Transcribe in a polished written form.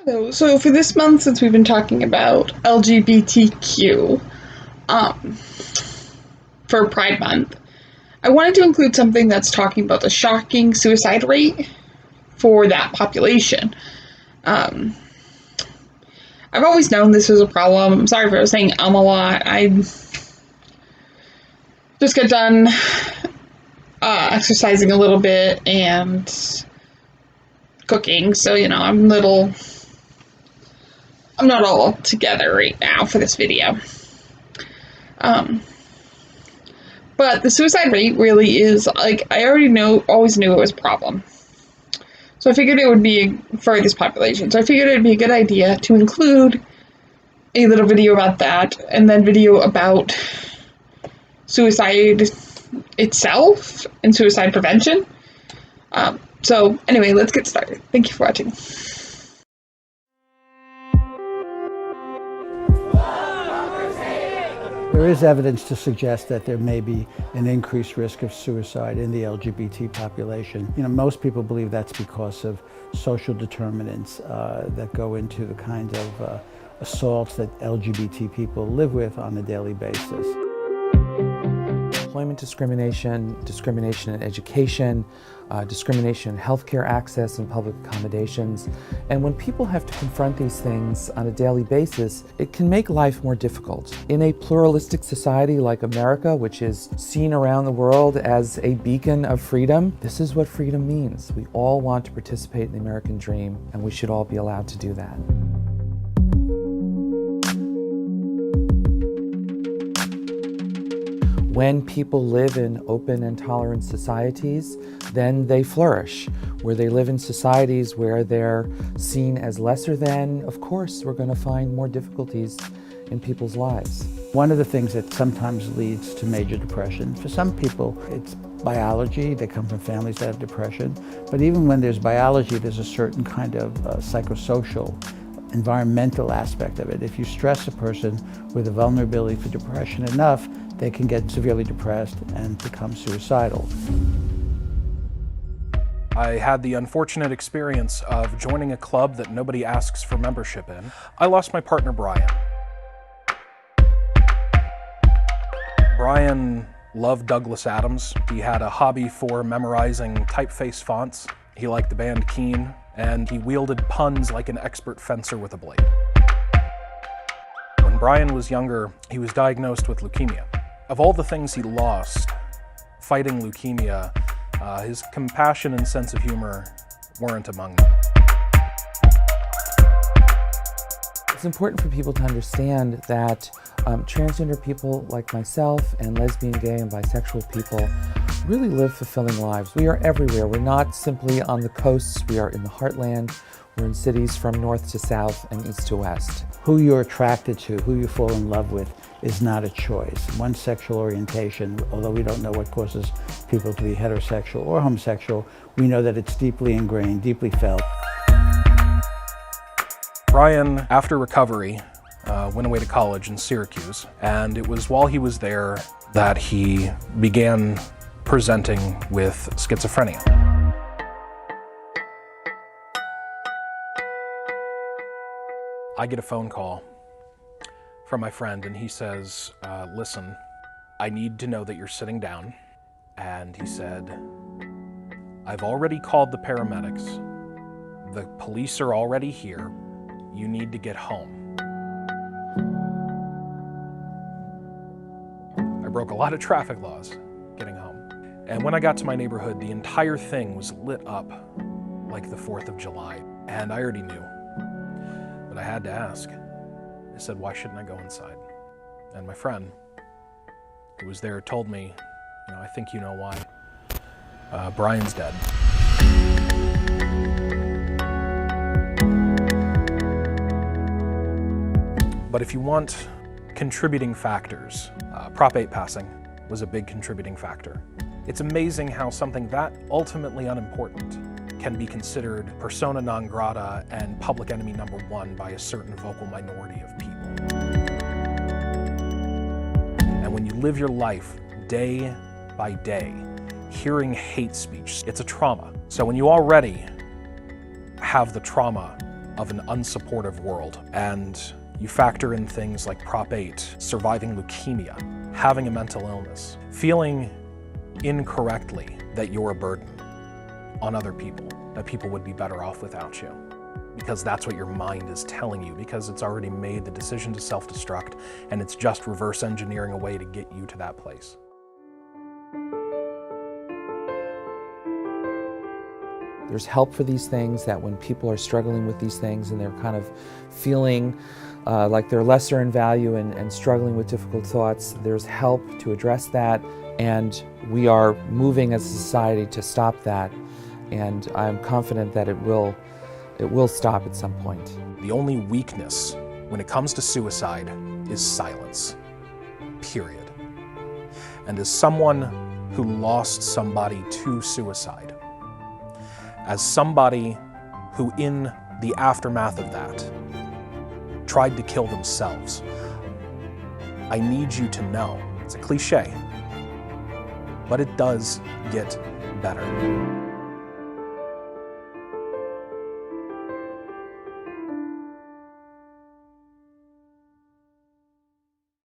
So for this month, since we've been talking about LGBTQ, um, for Pride Month, I wanted to include something that's talking about the shocking suicide rate for that population. Um, I've always known this was a problem. I'm sorry if I was saying a lot. I just got done exercising a little bit and cooking, so I'm not all together right now for this video. Um, but the suicide rate really is like I always knew it was a problem. So I figured it would be for this population. So I figured it would be a good idea to include a little video about that and then video about suicide itself and suicide prevention. So anyway, let's get started. Thank you for watching. There is evidence to suggest that there may be an increased risk of suicide in the LGBT population. Most people believe that's because of social determinants that go into the kind of assaults that LGBT people live with on a daily basis. Employment discrimination, discrimination in education, discrimination in healthcare access and public accommodations. And when people have to confront these things on a daily basis, it can make life more difficult. In a pluralistic society like America, which is seen around the world as a beacon of freedom, this is what freedom means. We all want to participate in the American dream, and we should all be allowed to do that. When people live in open and tolerant societies, then they flourish. Where they live in societies where they're seen as lesser than, of course, we're going to find more difficulties in people's lives. One of the things that sometimes leads to major depression, for some people, it's biology. They come from families that have depression. But even when there's biology, there's a certain kind of psychosocial, environmental aspect of it. If you stress a person with a vulnerability for depression enough, they can get severely depressed and become suicidal. I had the unfortunate experience of joining a club that nobody asks for membership in. I lost my partner, Brian. Brian loved Douglas Adams. He had a hobby for memorizing typeface fonts. He liked the band Keane, and he wielded puns like an expert fencer with a blade. When Brian was younger, he was diagnosed with leukemia. Of all the things he lost fighting leukemia, his compassion and sense of humor weren't among them. It's important for people to understand that transgender people like myself and lesbian, gay, and bisexual people really live fulfilling lives. We are everywhere. We're not simply on the coasts. We are in the heartland. We're in cities from north to south and east to west. Who you're attracted to, who you fall in love with, is not a choice. One's sexual orientation, although we don't know what causes people to be heterosexual or homosexual, we know that it's deeply ingrained, deeply felt. Brian, after recovery, went away to college in Syracuse, and it was while he was there that he began presenting with schizophrenia. I get a phone call from my friend, and he says, listen, I need to know that you're sitting down. And he said, I've already called the paramedics. The police are already here. You need to get home. I broke a lot of traffic laws getting home. And when I got to my neighborhood, the entire thing was lit up like the 4th of July. And I already knew. But I had to ask. I said, why shouldn't I go inside? And my friend, who was there, told me, I think you know why. Brian's dead. But if you want contributing factors, Prop 8 passing was a big contributing factor. It's amazing how something that ultimately unimportant can be considered persona non grata and public enemy #1 by a certain vocal minority of people. And when you live your life day by day, hearing hate speech, it's a trauma. So when you already have the trauma of an unsupportive world, and you factor in things like Prop 8, surviving leukemia, having a mental illness, feeling incorrectly that you're a burden on other people, that people would be better off without you. Because that's what your mind is telling you, because it's already made the decision to self-destruct, and it's just reverse engineering a way to get you to that place. There's help for these things, that when people are struggling with these things and they're kind of feeling like they're lesser in value and struggling with difficult thoughts, there's help to address that, and we are moving as a society to stop that, and I'm confident that it will stop at some point. The only weakness when it comes to suicide is silence, period. And as someone who lost somebody to suicide, as somebody who in the aftermath of that tried to kill themselves, I need you to know, it's a cliche, but it does get better.